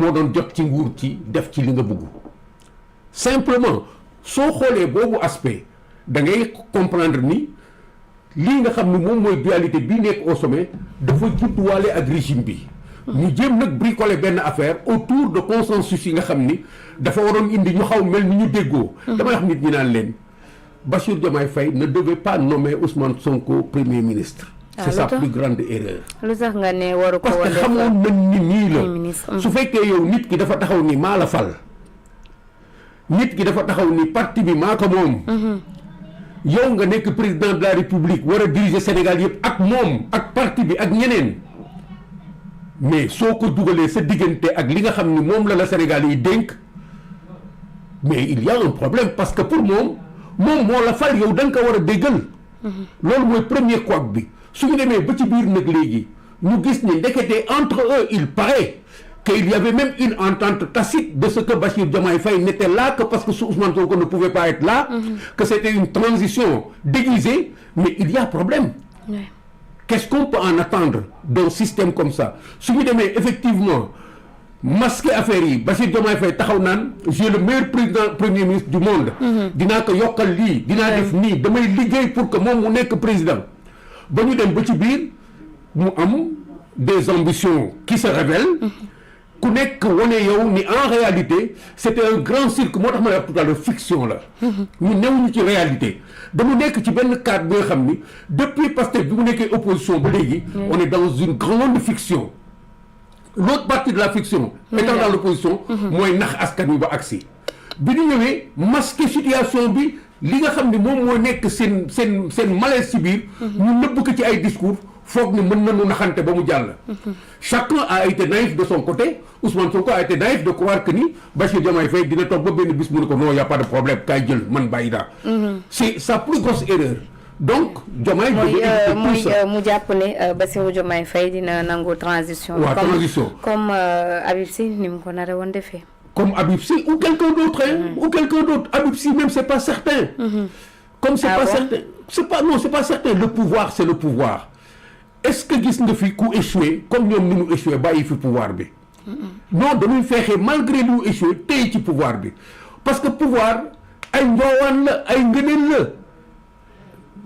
moo doon jot ci nguur ci def ci li nga bëgg simplement soo xoolee boobu aspect da ngay comprendre ni lii nga xam ne moom mooy dualité bii nekk au sommet dafa judduwaale ak régime bi ñu jéem nag bricoler benn affaire autour de consensus yi nga xam ni dafa waroon indi ñu xaw mel ni ñu déggoo damay wax nit ñi naan leen Bassirou Diomaye Faye ne devait pas nommer Ousmane Sonko premier ministre c'est sa plus grande erreur lu tax nga ne waru ko parce que xamoon nañ ni nii la su fekkee yow nit ki dafa taxaw ni maa la fal nit ki dafa taxaw ni parti bi maa ko moom yow nga nekk président de la république war a diriger Sénégal yëpp ak moom ak parti bi ak ñeneen mais soo ko dugalee sa diggante ak li nga xam ni moom la Sénégal yi dénk mais il y a un problème parce que pour moom moo la fal yow da nga ko war a déggal loolu mooy premier couac bi su ñu demee ba ci biir nag léegi ñu gis ni ndekete entre eux il paraît qu'il y avait même une entente tacite de ce que Bassirou Diomaye Faye n'était là que parce que Ousmane Sonko ne pouvait pas être là que c'était une transition déguisée mais il y a problème qu'est-ce qu'on peut en attendre d'un système comme ça su ñu demee effectivement masquer affaire yi Bassirou Diomaye Faye taxaw naan j'ai le meilleur premier ministre du monde dinaa ko yokkal lii dinaa def nii damay liggéey pour que moom mu nekk président ba ñu dem ba ci biir mu am des ambitions qui se révèlent ku nekk wane yow ni en réalité c'était un grand cirque moo tax ma wax tout à l'heure fiction la ñu newuñu ci réalité dañu nekk ci benn cadre bi nga xam ni depuis Pastef bi mu nekkee opposition ba léegi on est dans une grande fiction l'autre partie de la fiction étant dans l'opposition mooy nax askan wi ba agsi bi ñu ñëwee masquer situation bi li nga xam ni moom moo nekk seen malaise ci biir ñu nëbb ko ci ay discours foog ni mën nañu naxante ba mu jàll chacun a été naïf de son côté Ousmane Sonko a été naïf de croire que ni Bassirou Diomaye Faye dina toog ba benn bis mu ne ko non y a pas de problème kaay jël man bàyyi naa c'est sa plus grosse erreur donc Diomaye mu jàpp ne Bassirou Diomaye Faye dina nangu transition comme Habib Sy ni mu ko nare woon defee comme Habib Sy ou quelqu'un d'autre Habib Sy même c'est pas certain comme c'est pas certain c'est pas certain le pouvoir c'est le pouvoir est-ce que gis nga fi ku échoué comme ñoom ni mu échoué bàyyi fi pouvoir bi non dañuy feexee malgré li mu échoué tey ci pouvoir bi parce que pouvoir ay njoowaan la ay ngëneel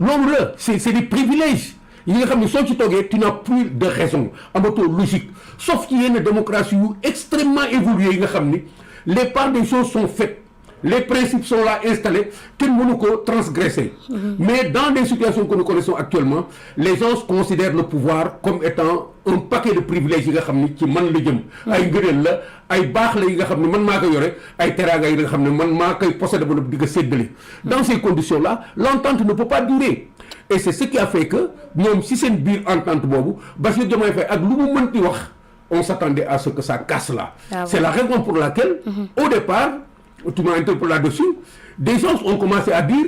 la loolu la c'est des privilèges yi nga xam ne soo ci toogee tu n'as plus de raison amatoo logique sauf ci yenn démocratie yu extrêmement évoluées yi nga xam ni les parts des choses sont faites les principes sont là installés kenn mënu ko transgresser mais dans des situations que nous connaissons actuellement les gens considèrent le pouvoir comme étant un paquet de privilèges yi nga xam ni ci man la jëm ay ngëneel la ay baax la yi nga xam ne man maa ko yore ay teraanga yi nga xam ne man maa koy posséder ba di ko séddale dans ces conditions là l'entente ne peut pas durer et c'est ce qui a fait que ñoom si seen biir entente boobu Bassirou Diomaye Faye ak lu mu mënti wax on s'attendait à ce que ça casse là c'est la raison pour laquelle au départ tu m'as interpellé là-dessus des gens ont commencé à dire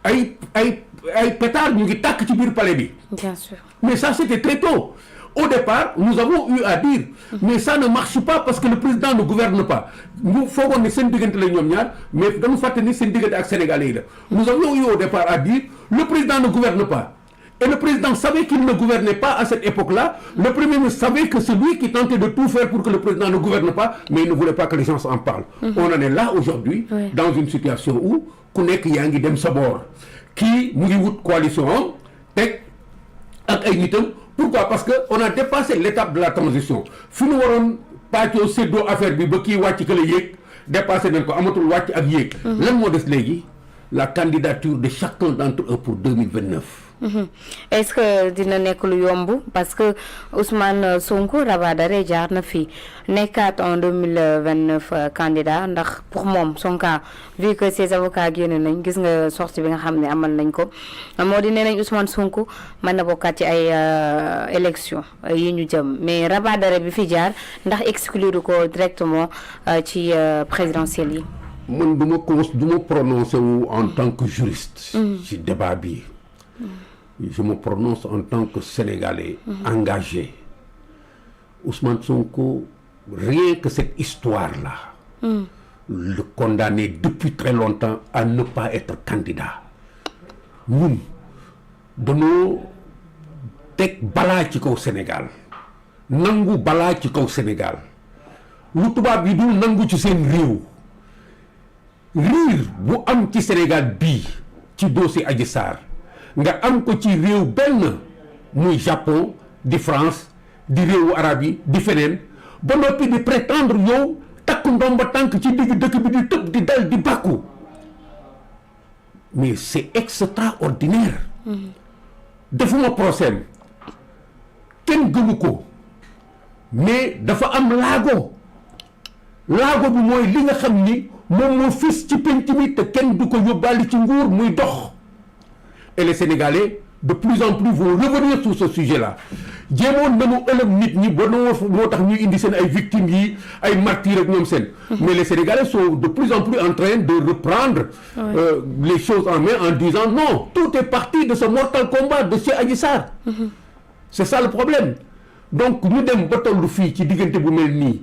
ay pétard ñu ngi tàkk ci biir palais bi bien sûr mais ça c'était très tôt au départ nous avons eu à dire mais ça ne marche pas parce que le président ne gouverne pas ñu foogoon ne seen diggante la ñoom ñaar mais dañu fàtte ni seen diggante ak sénégalais yi la nous avions eu au départ à dire le président ne gouverne pas et le président savait qu'il ne gouvernait pas à cette époque-là le premier ministre savait que c'est lui qui tentait de tout faire pour que le président ne gouverne pas mais il ne voulait pas que les gens en parlent on en est là aujourd'hui dans une situation où ku nekk yaa ngi dem sa boor kii mu ngi wut coalition am teg ak ay nitam pourquoi parce que on a dépassé l'étape de la transition fi ñu waroon pàccoo séddoo affaire bi ba kii wàcc ka la yéeg dépassé nañ ko amatul wàcc ak yéeg lan moo des léegi la candidature de chacun d'entre eux pour 2029 est-ce que dina nekk lu yomb parce que Ousmane Sonko rabadare jaar na fi nekkaat en 2029 candidat ndax pour moom son cas vu que ses avocats génn nañ gis nga sortie bi nga xam ne amal nañ ko moo di nee nañ Ousmane Sonko mën na bokkaat ci ay élection yi ñu jëm mais rabadare bi fi jaar ndax exclure ko directement ci présidentielle yi man du ma prononcer wu en tant que juriste ci débat bi je me prononce en tant que Sénégalais engagé. Ousmane Sonko, rien que cette histoire-là, le condamner depuis très longtemps à ne pas être candidat. Nous, dañoo teg balaa ci kaw Sénégal nangu balaa ci kaw Sénégal lu tubaab yi dul nangu ci seen réew riir bu am ci Sénégal bii ci dossier Adji Sarr nga am ko ci réew benn muy Japon di France di réewu arab yi di feneen ba noppi di prétendre yow takk ndomba tànk ci digg dëkk bi di tëb di dal di bàkku mais c'est extraordinaire defuma procès kenn gëmu ko mais dafa am laago bi mooy li nga xam ni moom moo fis ci penc mi te kenn du ko yóbbaale ci nguur muy dox et les Sénégalais de plus en plus vont revenir sur ce sujet-là jéemoon nañu ëlëm nit ñi ba moo tax ñuy indi seen ay victimes yi ay martyrs ak ñoom seen mais les Sénégalais sont de plus en plus en train de reprendre les choses en main en disant non tout est parti de ce mortal combat de chez Adji Sarr c'est ça le problème donc ñu dem ba tollu fii ci diggante bu mel nii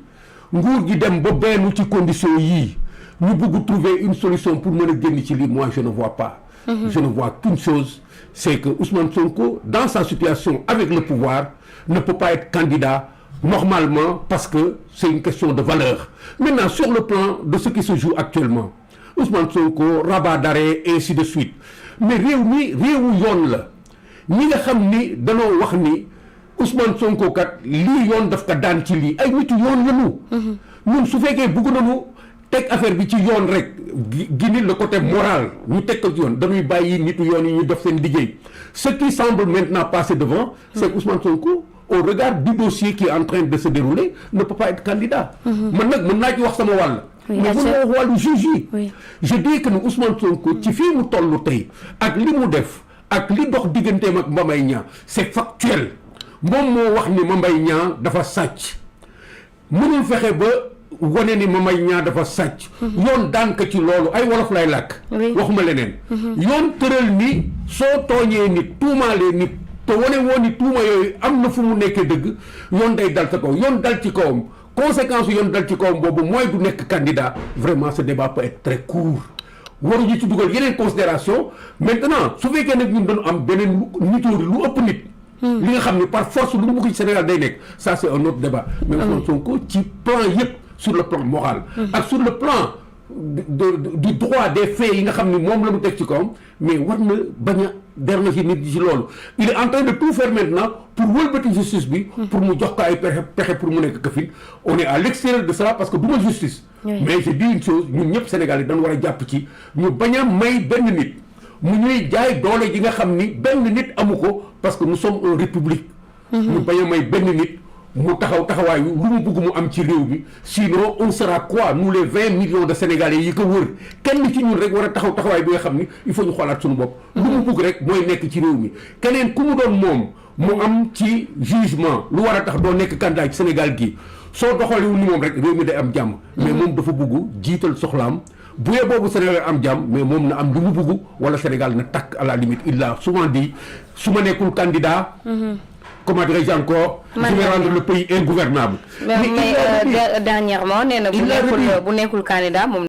nguur gi dem ba benn ci conditions yii ñu bëgg trouver une solution pour mën a génn ci lii moi je ne vois pas je ne vois qu'une chose c'est que Ousmane Sonko dans sa situation avec le pouvoir ne peut pas être candidat normalement parce que c'est une question de valeur maintenant sur le plan de ce qui se joue actuellement Ousmane Sonko rabat d'arrêt et ainsi de suite mais réew mi réewu yoon la ñi nga xam ni danoo wax ni Ousmane Sonko kat lii yoon daf ko daan ci lii ay nitu yoon lañu ñun su fekkee bëgg nañu teg affaire bi ci yoon rek gini le côté moral ñu teg ko ci yoon dañuy bàyyi nitu yoon yi ñu def seen liggéey ce qui semble maintenant passer devant c'est Ousmane Sonko au regard du dossier qui est en train de se dérouler ne peut pas être candidat man nag mën naa ci wax sama wàll mais bu ma wax wàllu juge yi je dis que ne Ousmane Sonko ci fii mu toll tey ak li mu def ak li dox digganteem ak Mame Mbaye Niang c'est factuel moom moo wax ni Mame Mbaye Niang dafa sàcc mënul fexe ba wane ni Mame Mbaye Niang dafa sàcc yoon daan ko ci loolu ay wolof lay làkk waxuma leneen yoon tëral ni soo tooñee nit tuumaalee nit te wane woo ni tuuma yooyu am na fu mu nekkee dëgg yoon day dal sa kaw yoon dal ci kawam conséquence yoon dal ci kawam boobu mooy du nekk candidat vraiment ce débat peut être très court waruñu ci dugal yeneen considération maintenant su fekkee nag ñun dañu am beneen nitóori lu ëpp nit li nga xam ne par force lu mu bëgg ci Sénégal day nekk ça c'est un autre débat mais Ousmane Sonko ci plan yëpp sur le plan moral ak sur le plan du droit des faits yi nga xam ne moom la mu teg ci kawam mais war na bañ a derna ci nit ci loolu il est en train de tout faire maintenant pour wëlbati justice bi pour mu jox ko ay pexe pour mu nekk kafin on est à l'extérieur de cela parce que du ma justice mais je dis une chose ñun ñëpp Sénégal yi dañu war a jàpp ci ñu bañ a may benn nit mu ñuy jaay doole ji nga xam ni benn nit amu ko parce que nous sommes en république ñu bañ a may benn nit mu taxawaayu lu mu bëgg mu am ci réew mi sinon on sera quoi nous les 20 millions de Sénégalais yi ko wër kenn ci ñun rek war a taxawaay bi nga xam ni il faut ñu xoolaat suñu bopp lu mu bëgg rek mooy nekk ci réew mi keneen ku mu doon moom mu am ci jugement lu war a tax doo nekk candidat ci Sénégal gii soo doxaliwul ni moom rek réew mi day am jàmm mais moom dafa bëgg jiital soxlaam bu yee boobu Sénégal am jàmm mais moom na am lu mu bëgg wala Sénégal na takk à la limite il a souvent dit su ma nekkul candidat comment dirais-je encore je vais rendre le pays ingouvernable mais dernièrement nee na bu nekkul candidat moom